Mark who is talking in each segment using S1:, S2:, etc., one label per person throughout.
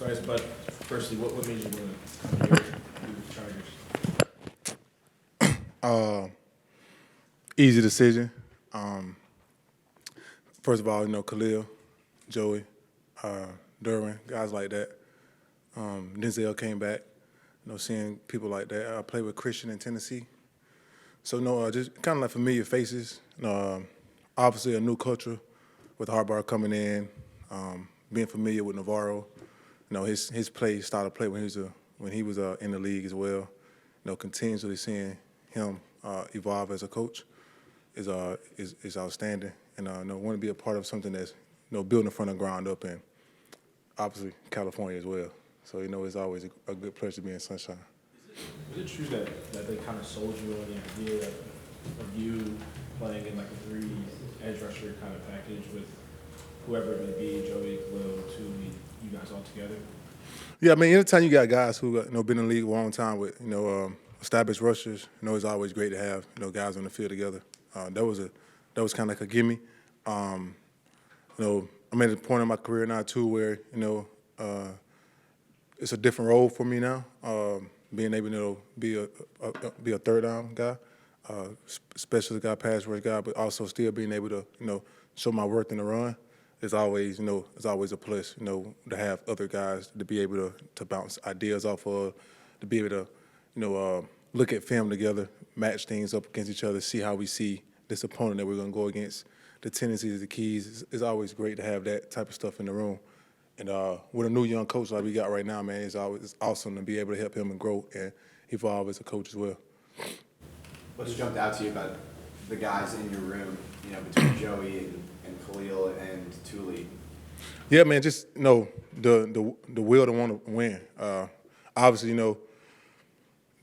S1: Bryce, but firstly, what made you want to come here to the Chargers?
S2: Easy decision. First of all, Khalil, Joey, Derwin, guys like that. Denzel came back. Seeing people like that. I played with Christian in Tennessee. So, just kind of like familiar faces. Obviously, a new culture with Harbaugh coming in, being familiar with Navarro. His play, style of play when he was in the league as well. Continuously seeing him evolve as a coach is outstanding. And want to be a part of something that's building from the ground up, and obviously California as well. So it's always a good pleasure to be in Sunshine.
S1: Is it true that they kind of sold you on the idea of you playing in like a 3 edge rusher kind of package with whoever it may be, Joey, Khalil, Tuli, you guys all together?
S2: Yeah, I mean, anytime you got guys who been in the league a long time with established rushers, it's always great to have guys on the field together. That was kind of like a gimme. I'm at a point in my career now too where it's a different role for me now. Being able to be a third down guy, specialist guy, pass rush guy, but also still being able to show my worth in the run. It's always a plus to have other guys to be able to bounce ideas off of, to be able to look at film together, match things up against each other, see how we see this opponent that we're going to go against, the tendencies, the keys. It's always great to have that type of stuff in the room. And with a new young coach like we got right now, man, it's awesome to be able to help him and grow and evolve as a coach as well.
S3: What's jumped out to you about the guys in your room, between Joey and Khalil and Tuli?
S2: Yeah, man, just the will to want to win. Obviously,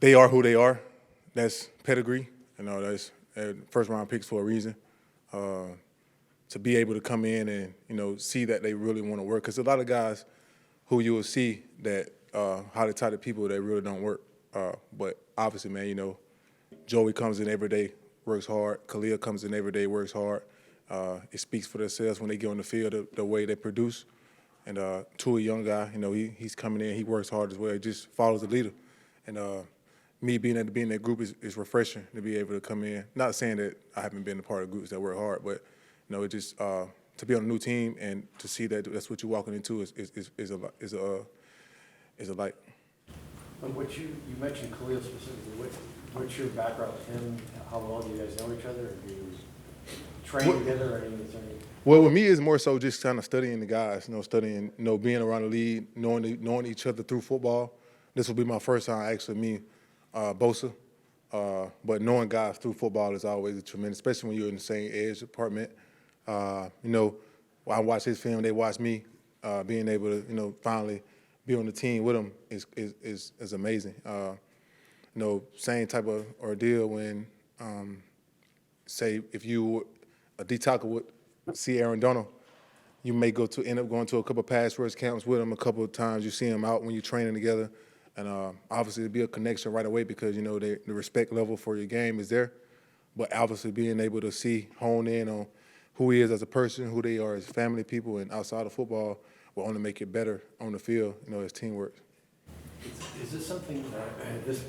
S2: they are who they are. That's pedigree. That's first round picks for a reason. To be able to come in and see that they really want to work, because a lot of guys who you will see that how the type of people that really don't work. But obviously, man, Joey comes in every day, works hard. Khalil comes in every day, works hard. It speaks for themselves when they get on the field, the way they produce. And Tuli, young guy, he's coming in, he works hard as well. He just follows the leader. And me being in that group is refreshing to be able to come in. Not saying that I haven't been a part of groups that work hard, but it just to be on a new team and to see that that's what you're walking into is a light.
S4: But you mentioned Khalil specifically. What's your background with him? How well do you guys know each other? Do you train together or anything?
S2: Well, with me, it's more so just kind of studying the guys, studying, being around the league, knowing each other through football. This will be my first time actually meeting Bosa. But knowing guys through football is always a tremendous, especially when you're in the same edge department. I watch his film, they watch me. Being able to, finally be on the team with them is amazing. Same type of ordeal when, say, if you a D tackle would see Aaron Donald, you may end up going to a couple of pass rush camps with him a couple of times. You see him out when you're training together, and obviously it'd be a connection right away because the respect level for your game is there. But obviously being able to hone in on who he is as a person, who they are as family people, and outside of football will only make it better on the field, as teamwork.
S4: Is this something, this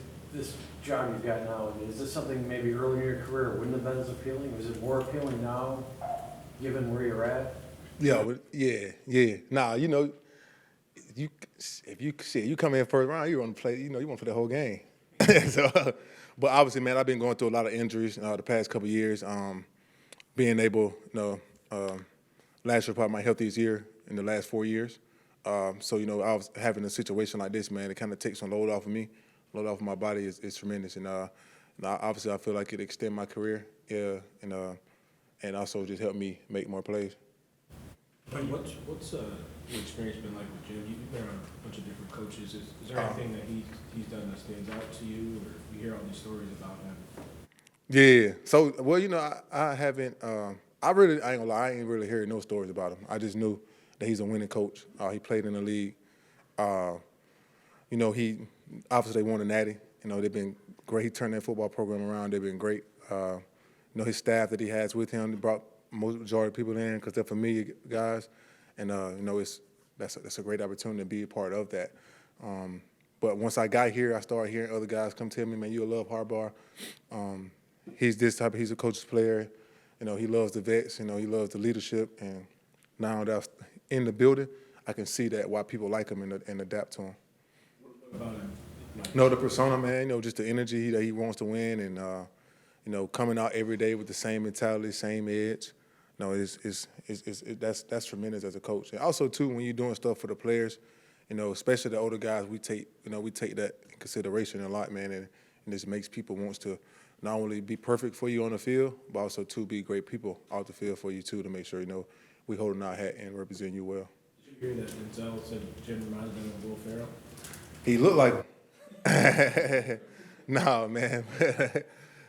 S4: job you've got now, is this something maybe earlier in your career wouldn't have been as appealing? Is it more appealing now, given where you're at?
S2: Yeah. Nah, if you come in first round, you want to play, you want to play the whole game. But obviously, man, I've been going through a lot of injuries the past couple of years. Being able, last year probably my healthiest year in the last 4 years. So I was having a situation like this, man. It kind of takes some load off of me, load off of my body is tremendous, and obviously I feel like it extend my career, and also just help me make more plays.
S1: What's your experience been like with Jim? You've been around a bunch of different coaches. Is there anything that he's done that stands out to you, or you hear all these stories about him?
S2: Yeah. So, well, I haven't. I ain't gonna lie. I ain't really heard no stories about him. I just knew that he's a winning coach. He played in the league. He obviously they won a natty. They've been great. He turned that football program around. They've been great. His staff that he has with him, he brought majority of people in because they're familiar guys, and that's a great opportunity to be a part of that. But once I got here, I started hearing other guys come tell me, man, you'll love Harbaugh. He's he's a coach's player. He loves the vets, he loves the leadership. And now that I'm in the building, I can see that why people like him and adapt to him.
S1: About him?
S2: No, the persona, man, just the energy that he wants to win and, coming out every day with the same mentality, same edge. That's tremendous as a coach. And also, too, when you're doing stuff for the players, especially the older guys, we take that in consideration a lot, man, and this makes people want to not only be perfect for you on the field, but also, too, be great people out the field for you, too, to make sure, we holding our hat and represent you well.
S1: Did you hear that Denzel said Jim reminded him of Will Ferrell?
S2: He looked like him. Nah, man.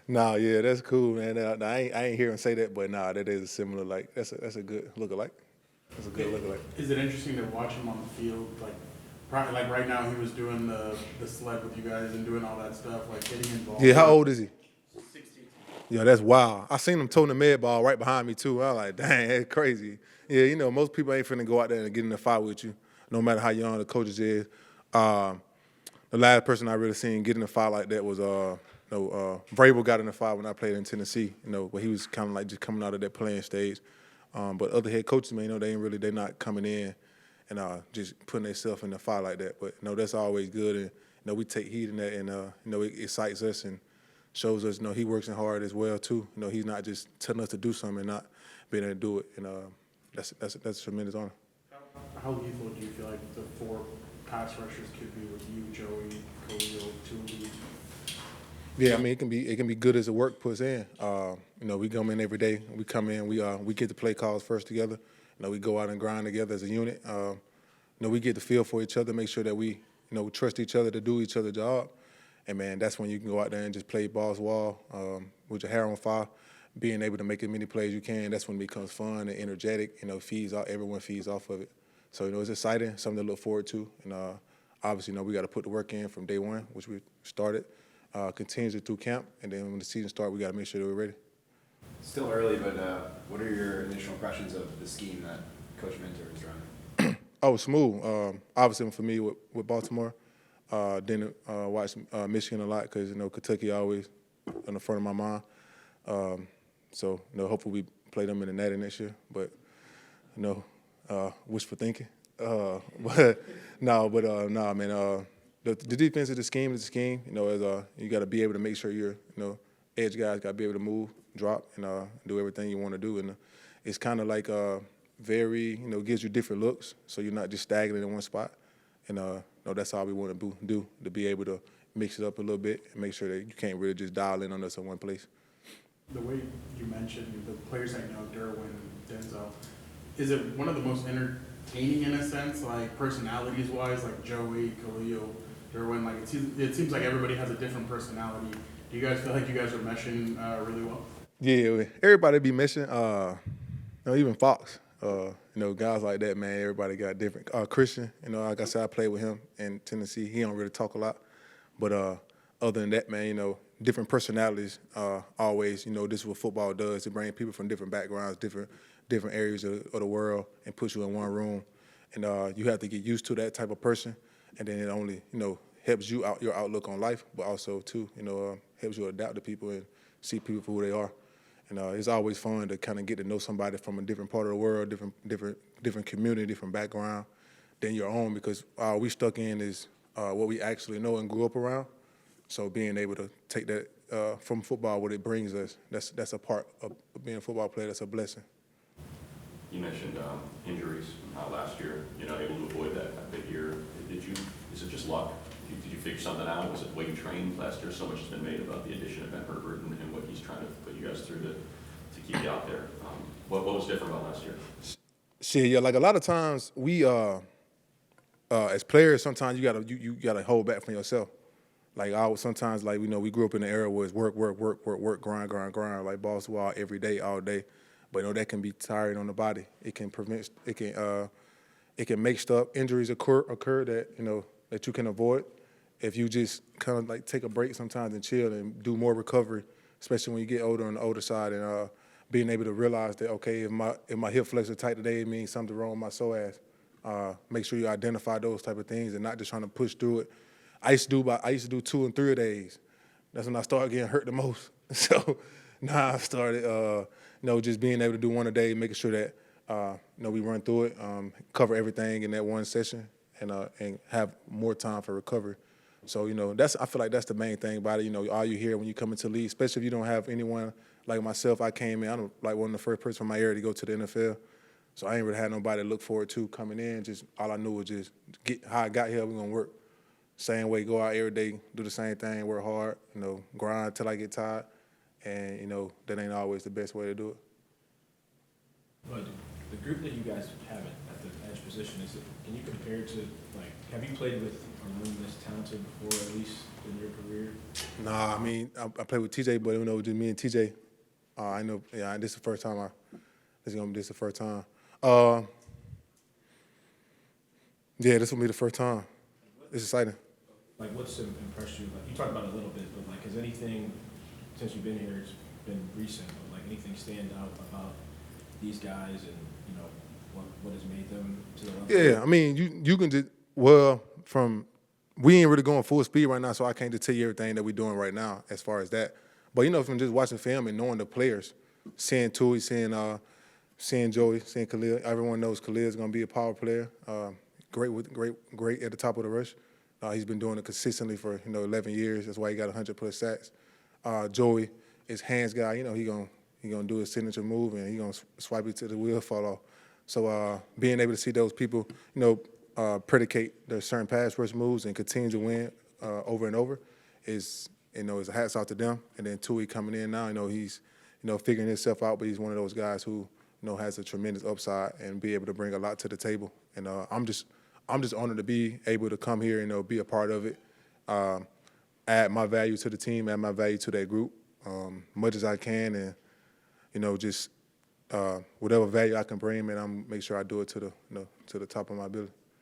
S2: Nah, yeah, that's cool, man. I ain't hear him say that, but nah, that is a similar, that's a good lookalike. That's a good lookalike.
S5: Is it interesting to watch him on the field? Like right now, he was doing the sled with you guys and doing all that stuff, like getting involved.
S2: Yeah, how old is he?
S5: 16.
S2: Yeah, that's wild. I seen him toting the med ball right behind me, too. I was like, dang, that's crazy. Yeah, most people ain't finna go out there and get in a fight with you, no matter how young the coaches is. The last person I really seen get in a fight like that was Vrabel got in a fight when I played in Tennessee, but he was kind of like just coming out of that playing stage. But other head coaches, man, they're not coming in and just putting themselves in a fight like that. But that's always good, and we take heed in that, and it excites us and shows us, he works hard as well too. He's not just telling us to do something and not being able to do it, and that's a tremendous honor.
S5: How lethal do you feel like the 4 pass rushers could be with you, Joey, Khalil, Tuli?
S2: Yeah, I mean it can be good as the work puts in. We come in every day. We come in. We get the play calls first together. We go out and grind together as a unit. We get the feel for each other, make sure that we trust each other to do each other's job. And man, that's when you can go out there and just play balls wall with your hair on fire, being able to make as many plays you can. That's when it becomes fun and energetic. Everyone feeds off of it. So it's exciting, something to look forward to. And obviously, we got to put the work in from day one, which we started. Continues it through camp, and then when the season starts, we got to make sure that we're ready.
S3: Still early, but what are your initial impressions of the scheme that Coach Minter is running?
S2: Oh, smooth. Obviously, I'm familiar with Baltimore. Then watched Michigan a lot because Kentucky always on the front of my mind. So hopefully we play them in the Natty next year. But wishful thinking. But man. The defense is the scheme is the scheme. You got to be able to make sure your edge guys got to be able to move, drop, and do everything you want to do. And it's kind of like very gives you different looks, so you're not just stagnant in one spot. And that's all we want to do to be able to mix it up a little bit and make sure that you can't really just dial in on us in one place.
S5: The way you mentioned the players I know, Derwin, Denzel, is it one of the most entertaining in a sense, like personalities-wise, like Joey, Khalil, Derwin? Like it seems like everybody has a different personality. Do you guys feel like you guys are meshing really well?
S2: Yeah, everybody be meshing. Even Fox. Guys like that, man. Everybody got different. Christian, like I said, I played with him in Tennessee. He don't really talk a lot, but other than that, man, different personalities. Always, this is what football does. It brings people from different backgrounds, different areas of the world, and puts you in one room. And you have to get used to that type of person, and then it only, helps you out your outlook on life, but also too, helps you adapt to people and see people for who they are. And it's always fun to kind of get to know somebody from a different part of the world, different community, different background than your own, because all we stuck in is what we actually know and grew up around. So being able to take that from football, what it brings us, that's a part of being a football player. That's a blessing.
S6: You mentioned injuries and how last year you're not able to avoid that big year. Is it just luck? Did you figure something out? Was it the way you trained last year? So much has been made about the addition of Ben Herbert and what he's trying to put you guys through to keep you out there. What was different about last year?
S2: Shit, yeah, like a lot of times we as players, sometimes you gotta hold back from yourself. Like sometimes we grew up in the era where it's work, grind, like balls to wall every day, all day. But that can be tiring on the body. It can make injuries occur that that you can avoid if you just kind of take a break sometimes and chill and do more recovery, especially when you get older on the older side, and being able to realize that, okay, if my hip flexor tight today, it means something wrong with my psoas. Make sure you identify those type of things and not just trying to push through it. I used to do 2 and 3 days. That's when I started getting hurt the most. So now I started, just being able to do 1 a day, making sure that we run through it, cover everything in that one session, and have more time for recovery. So I feel like that's the main thing about it. All you hear when you come into the league, especially if you don't have anyone like myself. I came in, I'm like one of the first person from my area to go to the NFL. So I ain't really had nobody to look forward to coming in. Just all I knew was just get how I got here. We're gonna work same way, go out every day, do the same thing, work hard, grind till I get tired, and that ain't always the best way to do it.
S1: But the group that you guys have at the edge position, can you compare it to, have you played with a room this talented before, at least in your career?
S2: Nah, I mean, I played with TJ, but just me and TJ. I know, yeah, this is the first time this is the first time. Yeah, this will be the first time. It's exciting.
S1: What's impressed you? You talked about it a little bit, but has anything, since you've been here, it's been recent, but anything stand out about these guys and, what has made them to the level?
S2: Yeah, I mean, you can just, we ain't really going full speed right now, so I can't just tell you everything that we're doing right now as far as that. But, from just watching film and knowing the players, seeing Tuli, seeing Joey, seeing Khalil, everyone knows Khalil is going to be a power player. Great at the top of the rush. He's been doing it consistently for 11 years. That's why he got 100+ sacks. Joey is hands guy. He gonna do his signature move and he gonna swipe it till the wheel fall off. So being able to see those people, predicate their certain pass rush moves and continue to win over and over is a hats off to them. And then Tui coming in now, he's figuring himself out, but he's one of those guys who has a tremendous upside and be able to bring a lot to the table. And I'm just honored to be able to come here and be a part of it, add my value to the team, add my value to that group, much as I can, and just whatever value I can bring, and I'm make sure I do it to the top of my ability.